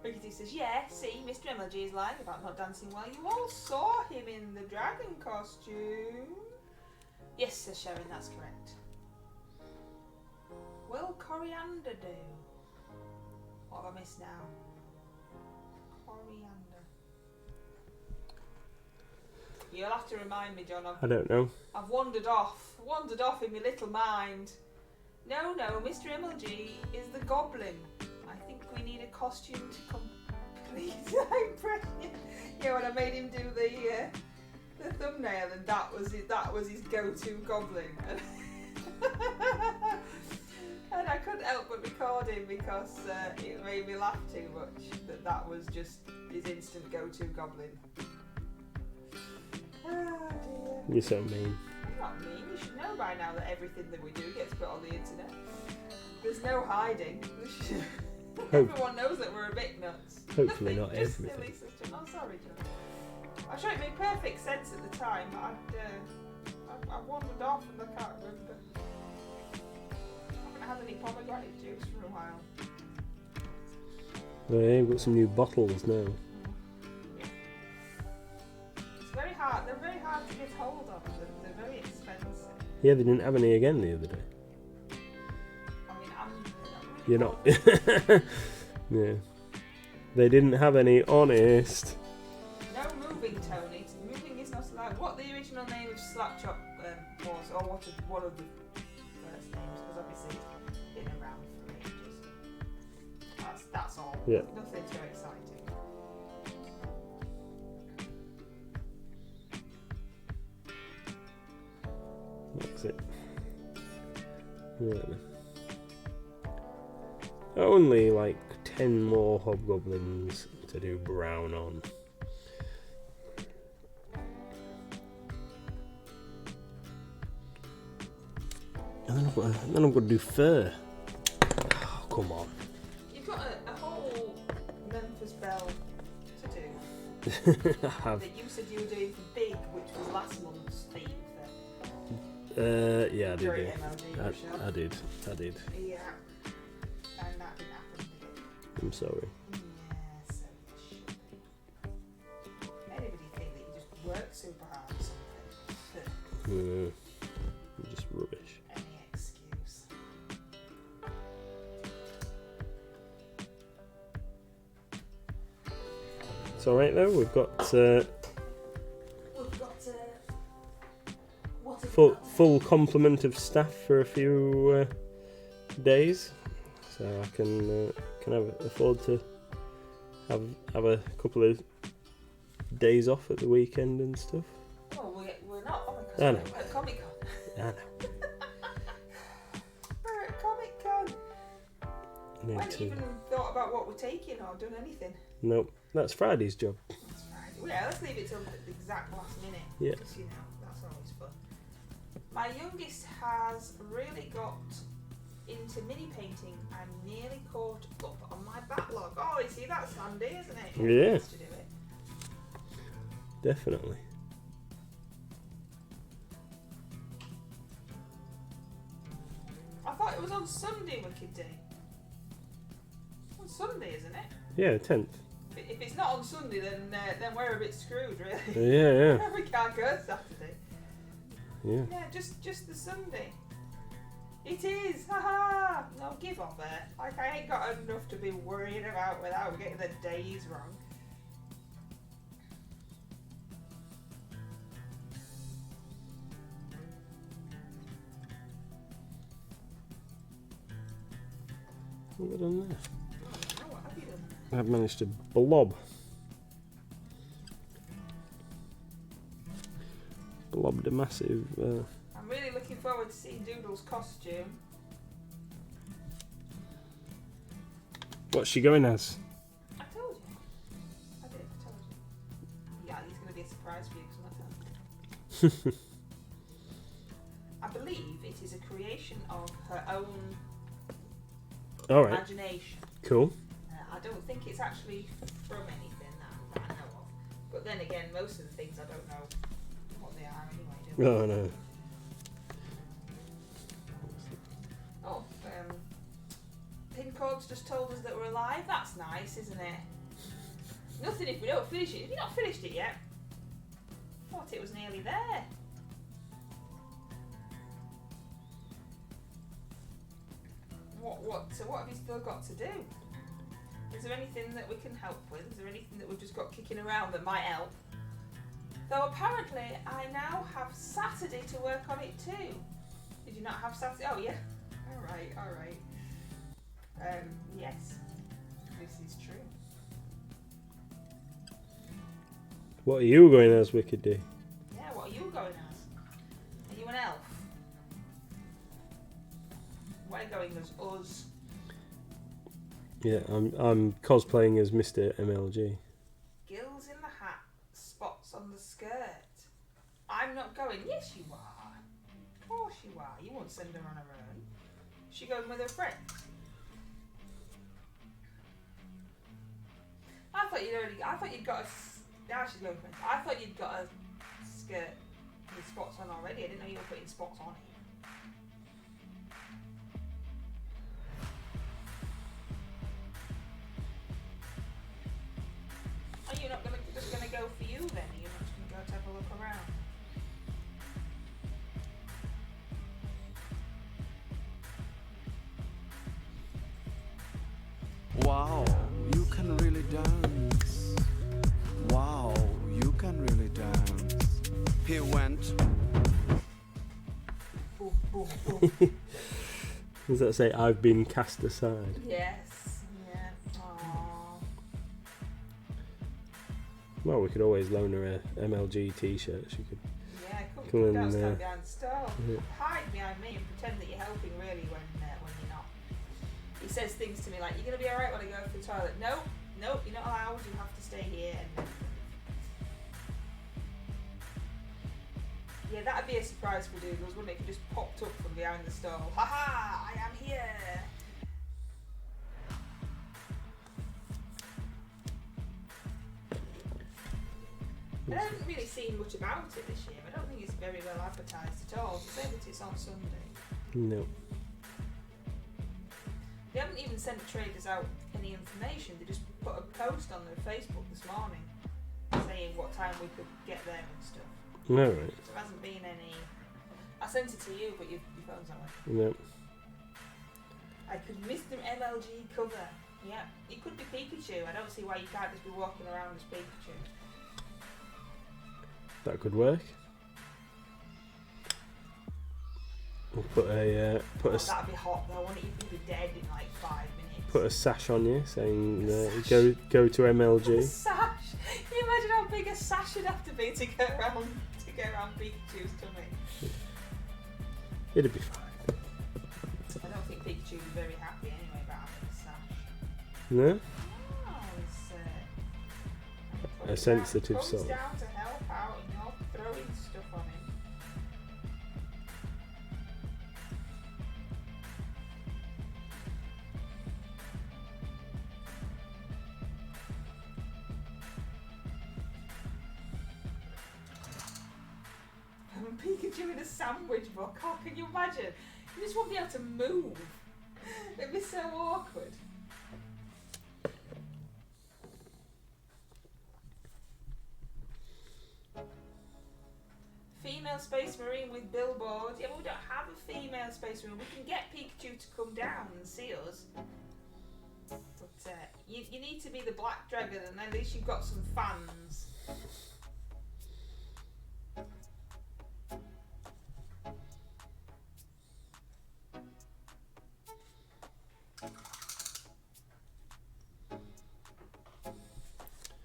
Rickety says, yeah, see, Mr. MLG is lying about not dancing well. You all saw him in the dragon costume. Yes, says Sharon, that's correct. Will coriander do? What have I missed now? Coriander. You'll have to remind me, John. I don't know. I've wandered off in my little mind. No, Mr. MLG is the goblin. I think we need a costume to complete that impression. Yeah, when I made him do the thumbnail, and that was his go-to goblin. And I couldn't help but record him because it made me laugh too much that was just his instant go-to goblin. Oh dear. You're so mean. I'm not mean. You should know by now that everything that we do gets put on the internet. There's no hiding. Everyone knows that we're a bit nuts. Hopefully not just everything. Silly system. Oh, sorry, John. I'm sure it made perfect sense at the time. I wandered off and I can't remember. I haven't had any pomegranate juice for a while. Yeah, I've got some new bottles now. It's very hard. They're very hard to get hold of. They're very expensive. Yeah, they didn't have any again the other day. I mean, I'm You're not. Yeah. They didn't have any, honest. No moving, Tony. Moving is not allowed. What the original name of Slapchop was, or what one of the first names, because obviously it's been around for ages. That's all. Yeah. Nothing too exciting. That's it. Yeah. Only like 10 more hobgoblins to do brown on. And then I'm going to do fur. Oh, come on. You've got a whole Memphis Belle to do. I have. That you said you were doing for Big, which was last month's theme for Yeah, I did. during Yeah. MLG show. I did. Yeah. And that didn't happen, did it? I'm sorry. Yeah, so it should be. Anybody think that you just work super hard or something? Just rubbish. Any excuse. It's alright though, we've got We've got what have we got there? full complement of staff for a few days, so I can afford to have a couple of days off at the weekend and stuff. Oh, we're not on I know. we're at Comic Con. I know. We're at Comic Con. We Need haven't to. even thought about what we're taking or done anything. Nope, that's Friday's job. That's right. Yeah, let's leave it till the exact last minute. Yeah. Because, you know, that's always fun. My youngest has really got into mini painting and nearly caught up on my backlog. Oh, you see, that's handy, isn't it? Yeah. To do it. Definitely. I thought it was on Sunday, Wicked Day. On Sunday, isn't it? Yeah, 10th. If it's not on Sunday, then we're a bit screwed, really. Yeah. We can't go Saturday. Yeah. Yeah, just the Sunday. It is! Haha! No, give up there. Like, I ain't got enough to be worrying about without getting the days wrong. What have I done there? Oh, what have you done? I've managed to blobbed a massive. I'm really looking forward to seeing Doodle's costume. What's she going as? I told you. I did, I told you. Yeah, he's going to be a surprise for you because I'm not telling you. I believe it is a creation of her own Alright, imagination. cool. I don't think it's actually from anything that I know of. But then again, most of the things I don't know what they are anyway, do I? Oh no. Oh, Pincord's just told us that we're alive. That's nice, isn't it? Nothing if we don't finish it. Have you not finished it yet? Thought it was nearly there. So what have you still got to do? Is there anything that we can help with? Is there anything that we've just got kicking around that might help? Though apparently I now have Saturday to work on it too. Did you not have Saturday? Oh yeah. Alright. Yes. This is true. What are you going as, Wicked D? Yeah, what are you going as? Are you an elf? We're going as us. Yeah, I'm cosplaying as Mr. MLG. Gills in the hat, spots on the skirt. I'm not going. Yes, you are. Of course you are. You won't send her on her own. She going with her friends. I thought you'd got a. Now she's going with friends. I thought you'd got a skirt with spots on already. I didn't know you were putting spots on it. Are you not just gonna go for you then? Are you not just gonna go to have a look around? Wow, you can really dance. Wow, you can really dance. He went. Boom, boom, boom. Does that say I've been cast aside? Yes. Yeah. Aww. Well, we could always loan her a MLG t-shirt. She could. Yeah, Come come on, down, stand behind the stall. yeah. Hide behind me and pretend that you're helping really when you're not. He says things to me like, "You're gonna be alright when I go to the toilet." Nope, you're not allowed. You have to stay here. And yeah, that'd be a surprise for Doodles, wouldn't it? If he just popped up from behind the stall. Ha ha! I am here. I haven't really seen much about it this year. I don't think it's very well advertised at all. To say that it's on Sunday. No. They haven't even sent traders out any information. They just put a post on their Facebook this morning saying what time we could get there and stuff. Alright. So there hasn't been any. I sent it to you, but your phone's not working. No. I could Mr. MLG cover. Yeah, it could be Pikachu. I don't see why you can't just be walking around as Pikachu. That could work. We'll put a That'd be hot though, wouldn't it? You'd be dead in like 5 minutes. put a sash on you saying go to MLG. A sash. Can you imagine how big a sash would have to be to get around Pikachu's tummy? It'd be fine. I don't think Pikachu would be very happy anyway about having a sash. No? Oh, A sensitive soul. soul. Down to help out and you're throwing stuff on him. Pikachu in a sandwich book. Oh, can you imagine? You just won't be able to move. It'd be so awkward. Female Space Marine with billboards. Yeah, but we don't have a female Space Marine. We can get Pikachu to come down and see us. But you need to be the Black Dragon, and at least you've got some fans. How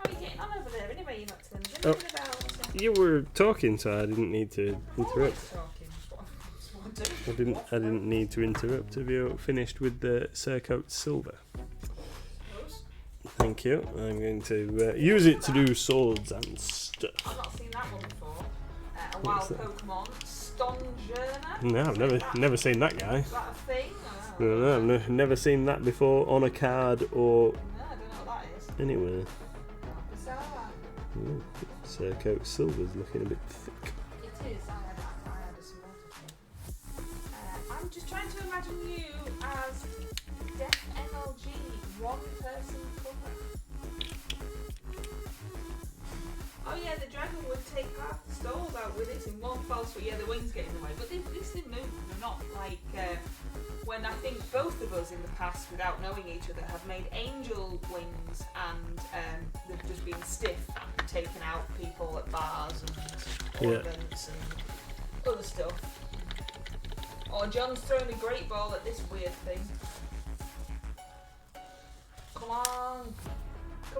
are you getting on over there anyway? You're not telling us anything about You were talking, so I didn't need to interrupt. always talking. That's what I do. I didn't need to interrupt to be finished with the Surcoat Silver. Those? Thank you. I'm going to use it to do swords and stuff. I've not seen that one before. A wild Pokemon, Stonjourner. No, I've never seen that guy. Is that a thing? No, I've never seen that before on a card or No, I don't know what that is. anywhere. Bizarre. Surcoat Silver's looking a bit thick. It is. I had a small. I'm just trying to imagine you as Death MLG, one person cover. Oh yeah, the dragon would take half the stalls out with it in one fell swoop. Yeah, the wings get in the way, but this didn't move. They're not like when I think both of us in the past, without knowing each other, have made angel wings and they've just been stiff and taken out people at bars and events and other stuff. Or John's throwing a great ball at this weird thing. Come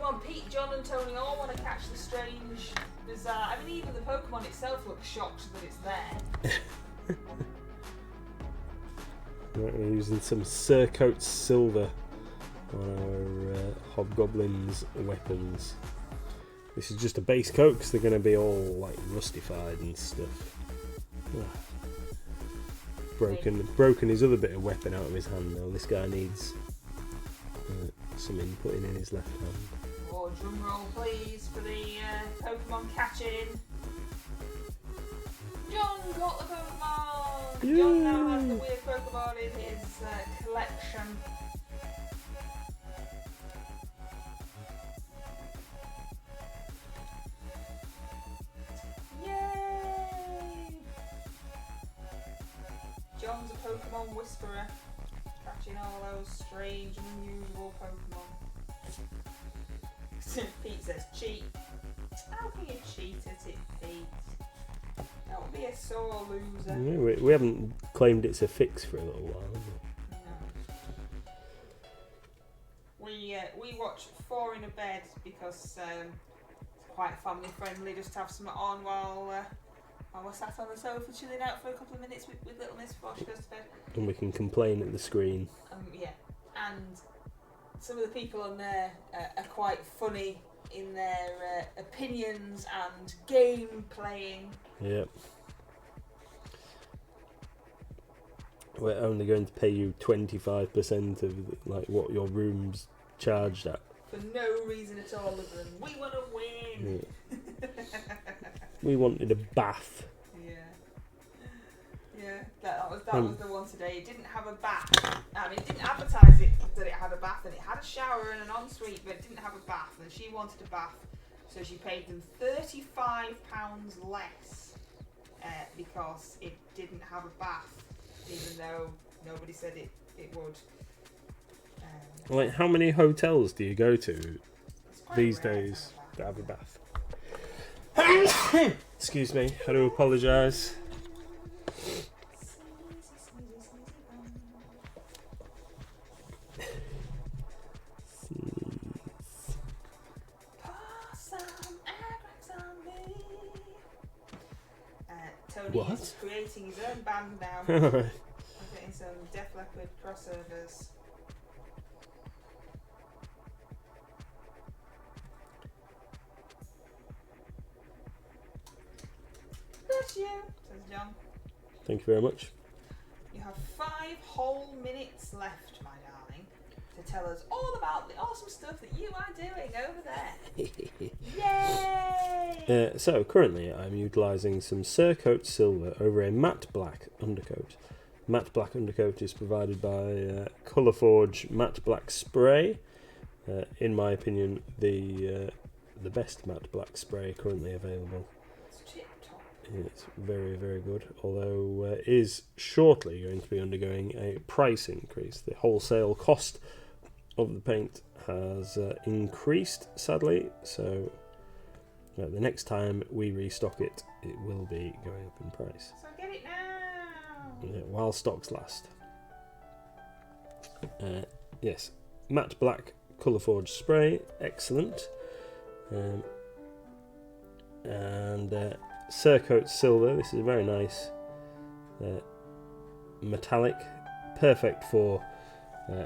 on, Pete, John and Tony all want to catch the strange, bizarre... I mean, even the Pokemon itself looks shocked that it's there. Right, we're using some Surcoat Silver on our Hobgoblins weapons. This is just a base coat because they're going to be all like rustified and stuff. Broken his other bit of weapon out of his hand now. This guy needs some inputting in his left hand. Oh, drum roll please for the Pokemon catching. John got the Pokemon! Yay. John now has the weird Pokemon in his collection. Yay! John's a Pokemon whisperer, catching all those strange and unusual Pokemon. Pete says cheat. How can you cheat at it, Pete? That would be a sore loser. Yeah, we haven't claimed it's a fix for a little while, have we? No. We watch 4 in a bed because it's quite family friendly. Just to have something on while we're sat on the sofa chilling out for a couple of minutes with little Miss before she goes to bed. And we can complain at the screen. Yeah, and some of the people on there are quite funny in their opinions and game playing. Yep. We're only going to pay you 25% of like what your room's charged at. For no reason at all other than we want to win. Yeah. We wanted a bath. Yeah, that was the one today. It didn't have a bath. I mean, it didn't advertise it that it had a bath, and it had a shower and an ensuite, but it didn't have a bath. And she wanted a bath, so she paid them £35 less because it didn't have a bath, even though nobody said it would. Like, how many hotels do you go to these days that have a bath? Excuse me, I do apologise. Tony is creating his own band now. Alright. I'm getting some Def Leppard crossovers. Bless you, says John. Thank you very much. You have 5 whole minutes left, my darling. to tell us all about the awesome stuff that you are doing over there. Yay! So currently I'm utilising some Cerakote silver over a matte black undercoat. Matte black undercoat is provided by Colourforge matte black spray. In my opinion, the best matte black spray currently available. It's tip top. It's very, very good, although it is shortly going to be undergoing a price increase. The wholesale cost of the paint has increased, sadly, so the next time we restock it, it will be going up in price. So get it now! While stocks last. Yes, matte black Colourforge spray, excellent. And Cerakote silver, this is very nice metallic, perfect for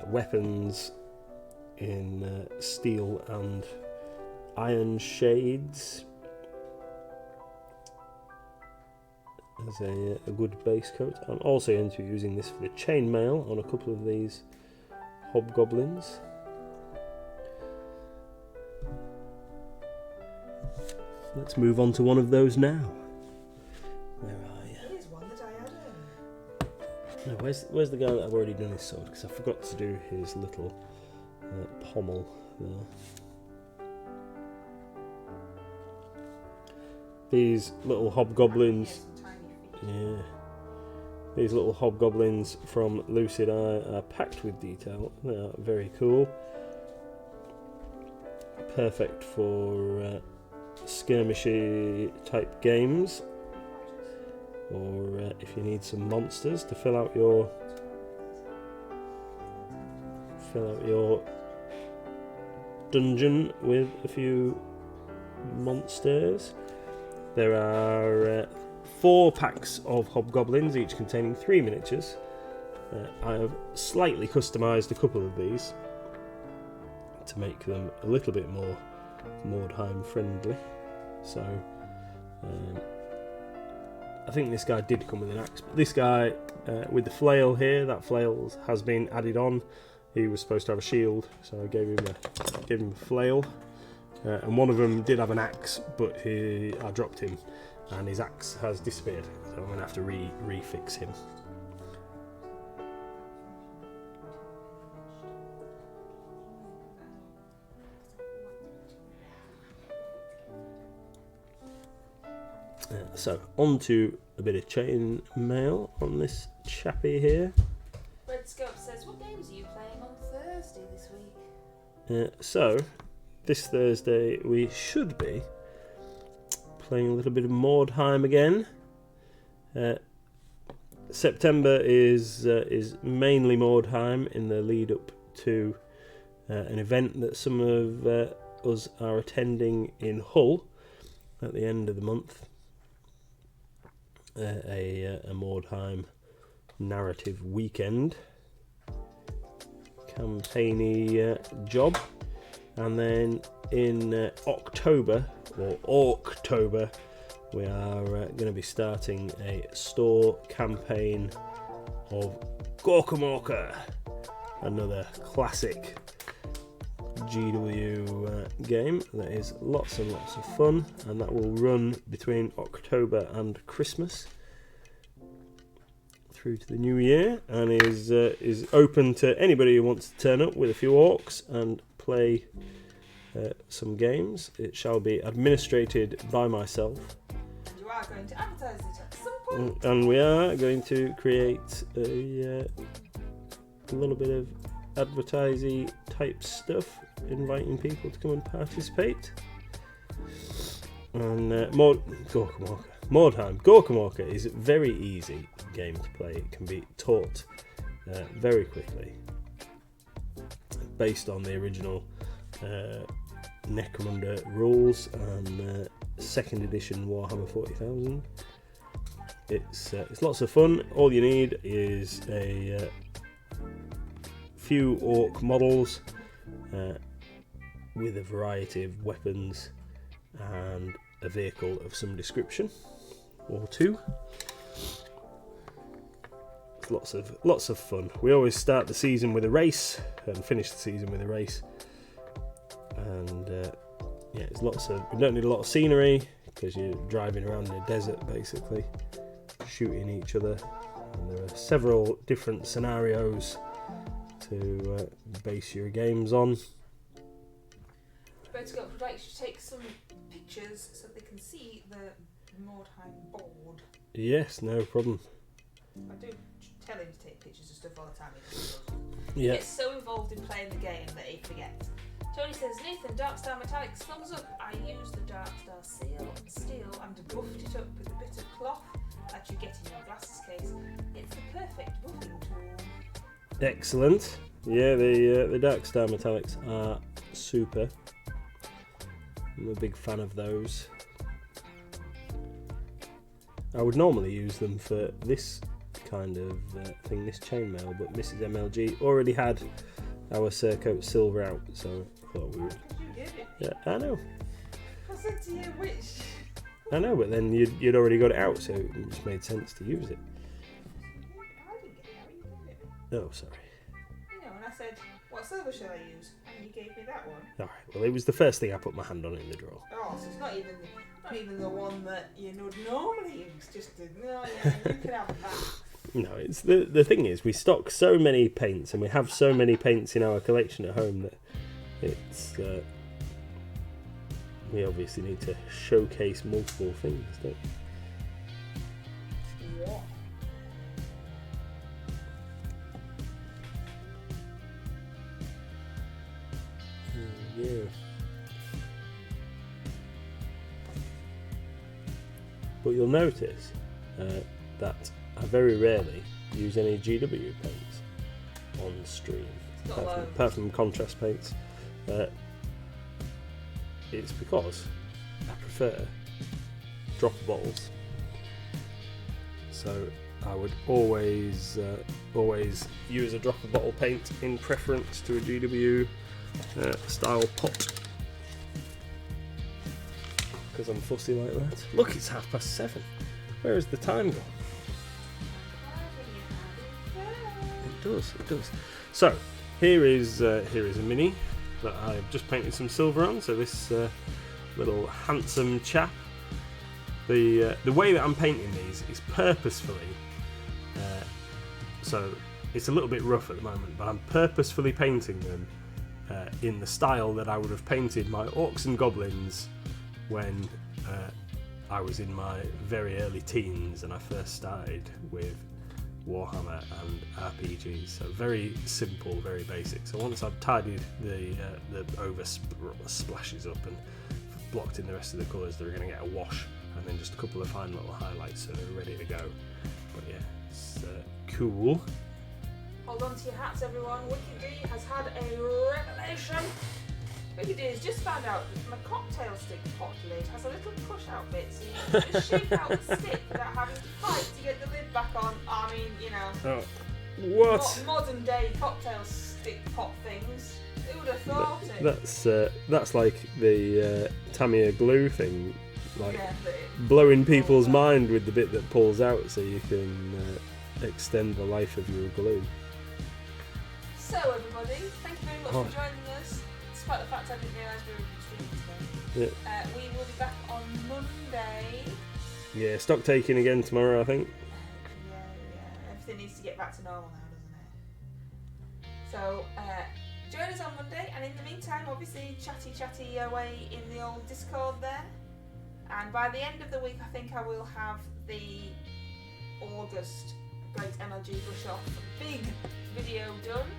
weapons in steel and iron shades as a good base coat. I'm also going to be using this for the chainmail on a couple of these hobgoblins. Let's move on to one of those now. Where are you? Here's one that I had. No, where's the guy that I've already done his sword? Because I forgot to do his little pommel there. These little hobgoblins. Yeah. These little hobgoblins from Lucid Eye are packed with detail. They are very cool. Perfect for skirmishy type games, or if you need some monsters to fill out your dungeon with a few monsters. There are 4 packs of hobgoblins, each containing 3 miniatures. I have slightly customised a couple of these to make them a little bit more Mordheim friendly. So I think this guy did come with an axe, but this guy with the flail here, that flail has been added on. He was supposed to have a shield, so I gave him a flail, and one of them did have an axe, but I dropped him and his axe has disappeared, so I'm going to have to refix him. So, on to a bit of chain mail on this chappie here. Red Scope says, what games are you playing on Thursday this week? So, this Thursday we should be playing a little bit of Mordheim again. September is mainly Mordheim in the lead up to an event that some of us are attending in Hull at the end of the month. A Mordheim narrative weekend campaigny job, and then in October we are going to be starting a store campaign of Gorkamorka, another classic GW game that is lots and lots of fun, and that will run between October and Christmas through to the new year, and is open to anybody who wants to turn up with a few orcs and play some games. It shall be administrated by myself. And you are going to advertise it at some point. And we are going to create a little bit of advertising type stuff, inviting people to come and participate. And Mordheim Gorkamorka is a very easy game to play. It can be taught very quickly, based on the original Necromunda rules and 2nd edition Warhammer 40,000. It's lots of fun. All you need is a few orc models with a variety of weapons and a vehicle of some description or two. lots of fun. We always start the season with a race and finish the season with a race. And yeah, it's we don't need a lot of scenery because you're driving around in a desert basically, shooting each other. And there are several different scenarios to base your games on. Tabletop would like to take some pictures so they can see the Mordheim board. Yes, no problem. I do tell him to take pictures of stuff all the time. Yeah. He gets so involved in playing the game that he forgets. Tony says, Nathan, Darkstar Metallics, thumbs up. I used the Darkstar steel and buffed it up with a bit of cloth that you get in your glasses case. It's the perfect buffing tool. Excellent. Yeah, the Darkstar Metallics are super. I'm a big fan of those. I would normally use them for this kind of thing, this chainmail, but Mrs. MLG already had our Surcoat Silver out, so I thought we would. You did it. Yeah, I know. I said to you, which? I know, but then you'd already got it out, so it just made sense to use it. I didn't get it out, you did it. Oh, sorry. You know, and I said, what silver shall I use? And you gave me that one. Alright, well, it was the first thing I put my hand on in the drawer. Oh, so it's not even the one that you would normally use. Just no, yeah, you can have that. No, it's the thing is, we stock so many paints and we have so many paints in our collection at home that it's we obviously need to showcase multiple things, don't we? What? Yeah. But you'll notice that I very rarely use any GW paints on stream, apart from contrast paints. It's because I prefer dropper bottles. So I would always use a dropper bottle paint in preference to a GW style pot. Because I'm fussy like that. Look, it's 7:30. Where has the time gone? It does. So here is a mini that I've just painted some silver on. So this little handsome chap. The way that I'm painting these is purposefully. So it's a little bit rough at the moment, but I'm purposefully painting them in the style that I would have painted my Orcs and Goblins when I was in my very early teens and I first started with Warhammer and RPGs. So very simple, very basic. So once I've tidied the over splashes up and blocked in the rest of the colours, they're going to get a wash and then just a couple of fine little highlights so they're ready to go. But yeah, it's cool. Hold on to your hats, everyone. Wicked D has had a revelation. Wicked D has just found out that my cocktail stick pot lid has a little push-out bit, so you can just shake out the stick without having to fight to get the lid back on. I mean, you know. Oh, what? Modern day cocktail stick pot things. Who would have thought it? That's like the Tamiya glue thing, like Yeah, blowing people's mind with the bit that pulls out, so you can extend the life of your glue. So everybody, thank you very much for joining us. Despite the fact I didn't realise we were streaming today. We will be back on Monday. Yeah, stock taking again tomorrow, I think. Yeah. Everything needs to get back to normal now, doesn't it? So, join us on Monday, and in the meantime, obviously, chatty away in the old Discord there. And by the end of the week, I think I will have the August Great MLG Brush Off big video done.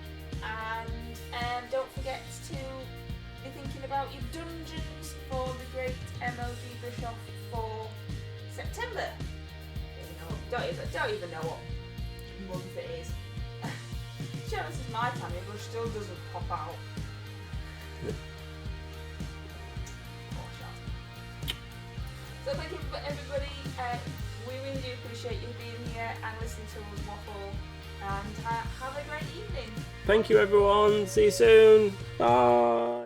And don't forget to be thinking about your dungeons for the Great MLG Brush Off for September. Don't even know what month it is. Chances my Tammy brush still doesn't pop out. So thank you for everybody. We really do appreciate you being here and listening to us waffle. And have a great evening. Thank you, everyone. See you soon. Bye.